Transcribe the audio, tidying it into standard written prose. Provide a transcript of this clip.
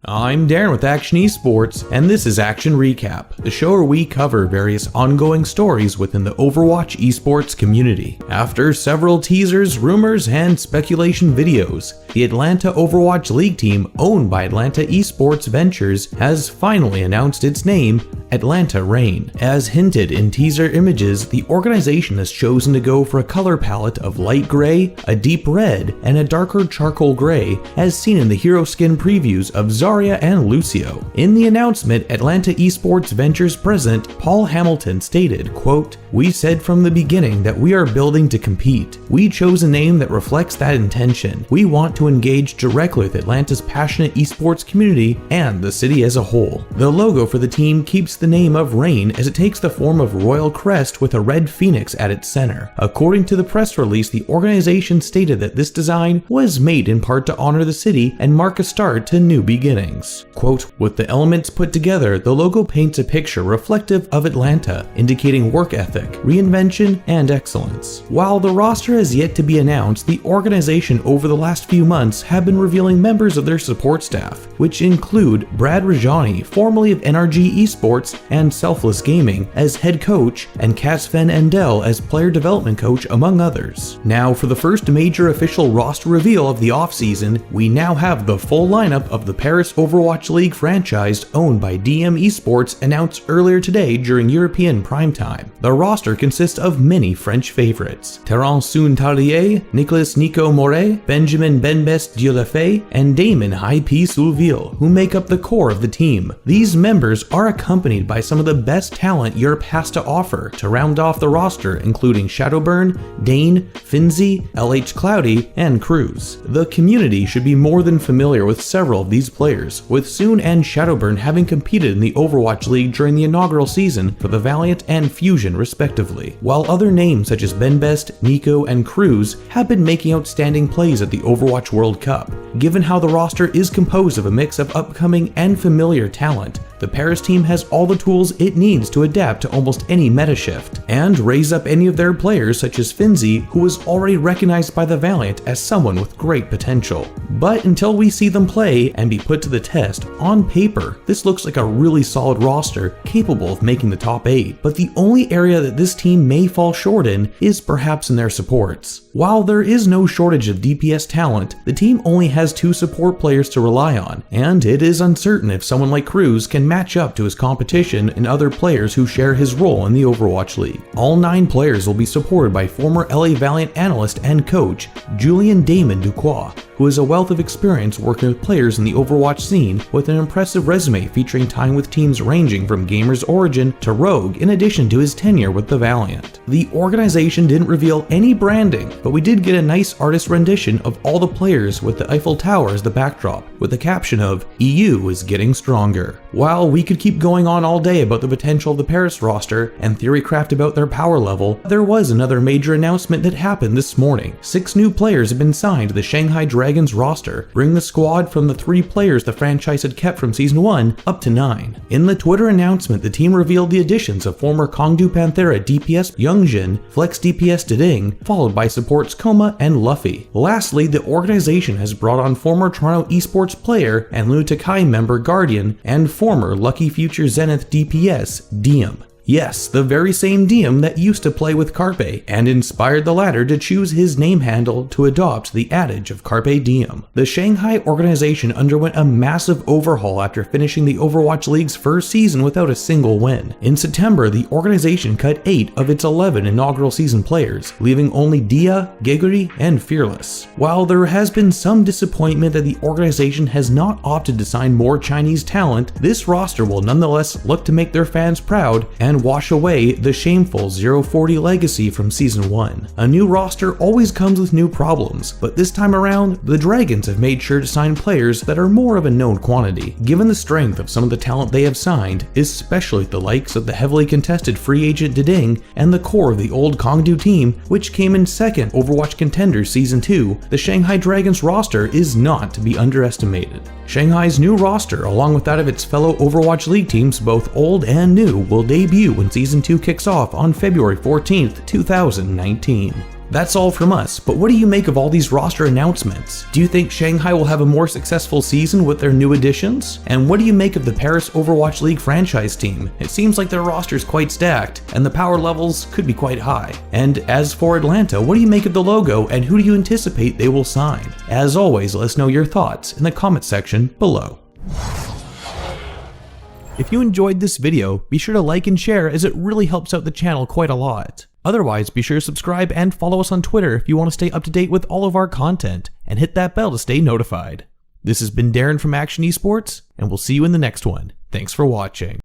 I'm Darren with Akshon Esports, and this is Akshon Recap, the show where we cover various ongoing stories within the Overwatch esports community. After several teasers, rumors, and speculation videos, the Atlanta Overwatch League team, owned by Atlanta Esports Ventures, has finally announced its name, Atlanta Reign. As hinted in teaser images, the organization has chosen to go for a color palette of light gray, a deep red, and a darker charcoal gray, as seen in the hero skin previews of Zarya and Lucio. In the announcement, Atlanta Esports Ventures president Paul Hamilton stated, quote, "We said from the beginning that we are building to compete. We chose a name that reflects that intention. We want to engage directly with Atlanta's passionate esports community and the city as a whole." The logo for the team keeps the name of Reign as it takes the form of royal crest with a red phoenix at its center. According to the press release, the organization stated that this design was made in part to honor the city and mark a start to new beginnings. Quote, "With the elements put together, the logo paints a picture reflective of Atlanta, indicating work ethic, reinvention, and excellence." While the roster has yet to be announced, the organization over the last few months have been revealing members of their support staff, which include Brad Rajani, formerly of NRG Esports and Selfless Gaming, as head coach, and Kasven Endel as player development coach, among others. Now, for the first major official roster reveal of the offseason, we now have the full lineup of the Paris Overwatch League franchise owned by diem Esports announced earlier today during European primetime. The roster consists of many French favorites: Terence Soun-Tarlier, Nicolas Nico Moret, Benjamin Benbest Diolafay, and Damon High-P Soulville, who make up the core of the team. These members are accompanied by some of the best talent Europe has to offer to round off the roster, including Shadowburn, Dane, Finzi, LH Cloudy, and Cruz. The community should be more than familiar with several of these players, with Soon and Shadowburn having competed in the Overwatch League during the inaugural season for the Valiant and Fusion respectively, while other names such as Benbest, Nico, and Cruz have been making outstanding plays at the Overwatch World Cup. Given how the roster is composed of a mix of upcoming and familiar talent, the Paris team has all the tools it needs to adapt to almost any meta shift, and raise up any of their players such as Finzi, who was already recognized by the Valiant as someone with great potential. But until we see them play and be put to the test, on paper, this looks like a really solid roster capable of making the top 8, but the only area that this team may fall short in is perhaps in their supports. While there is no shortage of DPS talent, the team only has 2 support players to rely on, and it is uncertain if someone like Cruz can match up to his competition and other players who share his role in the Overwatch League. All 9 players will be supported by former LA Valiant analyst and coach Julien Damon Duquois, who has a wealth of experience working with players in the Overwatch scene with an impressive resume featuring time with teams ranging from Gamers Origin to Rogue, in addition to his tenure with the Valiant. The organization didn't reveal any branding, but we did get a nice artist rendition of all the players with the Eiffel Tower as the backdrop, with the caption of "EU is getting stronger." While we could keep going on all day about the potential of the Paris roster and theorycraft about their power level, there was another major announcement that happened this morning. 6 new players have been signed to the Shanghai Dragons roster, bringing the squad from the 3 players the franchise had kept from Season 1 up to 9. In the Twitter announcement, the team revealed the additions of former Chengdu Panthera DPS Young-jin, Flex DPS DDing, followed by supports CoMa and Luffy. Lastly, the organization has brought on former Toronto esports player and Lunatic High member Guardian and former Lucky Future Zenith DPS Diem. Yes, the very same diem that used to play with Carpe and inspired the latter to choose his name handle to adopt the adage of Carpe Diem. The Shanghai organization underwent a massive overhaul after finishing the Overwatch League's first season without a single win. In September, the organization cut 8 of its 11 inaugural season players, leaving only Dia, Geguri, and Fearless. While there has been some disappointment that the organization has not opted to sign more Chinese talent, this roster will nonetheless look to make their fans proud and wash away the shameful 040 legacy from Season 1. A new roster always comes with new problems, but this time around, the Dragons have made sure to sign players that are more of a known quantity. Given the strength of some of the talent they have signed, especially the likes of the heavily contested free agent DDing and the core of the old Chengdu team, which came in 2nd Overwatch Contenders Season 2, the Shanghai Dragons roster is not to be underestimated. Shanghai's new roster, along with that of its fellow Overwatch League teams, both old and new, will debut when Season 2 kicks off on February 14th, 2019. That's all from us, but what do you make of all these roster announcements? Do you think Shanghai will have a more successful season with their new additions? And what do you make of the Paris Overwatch League franchise team? It seems like their roster is quite stacked, and the power levels could be quite high. And as for Atlanta, what do you make of the logo, and who do you anticipate they will sign? As always, let us know your thoughts in the comment section below. If you enjoyed this video, be sure to like and share as it really helps out the channel quite a lot. Otherwise, be sure to subscribe and follow us on Twitter if you want to stay up to date with all of our content, and hit that bell to stay notified. This has been Darren from Akshon Esports, and we'll see you in the next one. Thanks for watching.